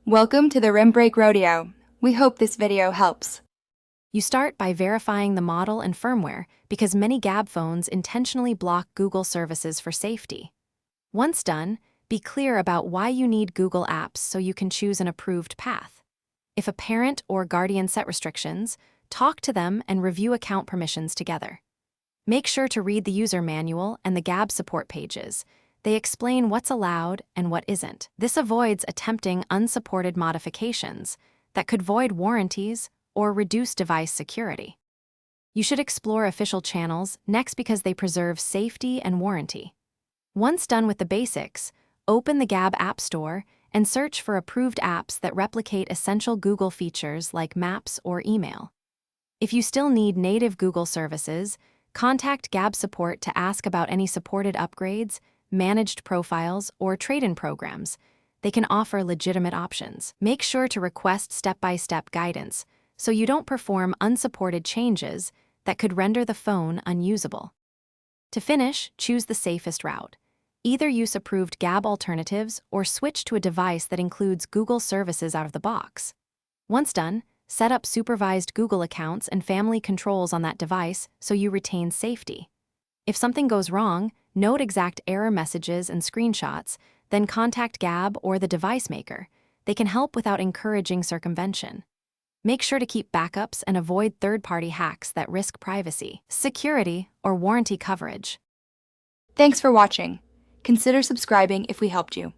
Welcome to the Rim Break Rodeo. We hope this video helps. You start by verifying the model and firmware because many Gabb phones intentionally block Google services for safety. Once done, be clear about why you need Google Apps so you can choose an approved path. If a parent or guardian set restrictions, talk to them and review account permissions together. Make sure to read the user manual and the Gabb support pages. They explain what's allowed and what isn't. This avoids attempting unsupported modifications that could void warranties or reduce device security. You should explore official channels next because they preserve safety and warranty. Once done with the basics, open the Gabb App Store and search for approved apps that replicate essential Google features like Maps or email. If you still need native Google services, contact Gabb support to ask about any supported upgrades, managed profiles, or trade-in programs. They can offer legitimate options. Make sure to request step-by-step guidance so you don't perform unsupported changes that could render the phone unusable. To finish, choose the safest route. Either use approved Gabb alternatives or switch to a device that includes Google services out of the box. Once done, set up supervised Google accounts and family controls on that device so you retain safety. If something goes wrong, note exact error messages and screenshots, then contact Gabb or the device maker. They can help without encouraging circumvention. Make sure to keep backups and avoid third-party hacks that risk privacy, security, or warranty coverage. Thanks for watching. Consider subscribing if we helped you.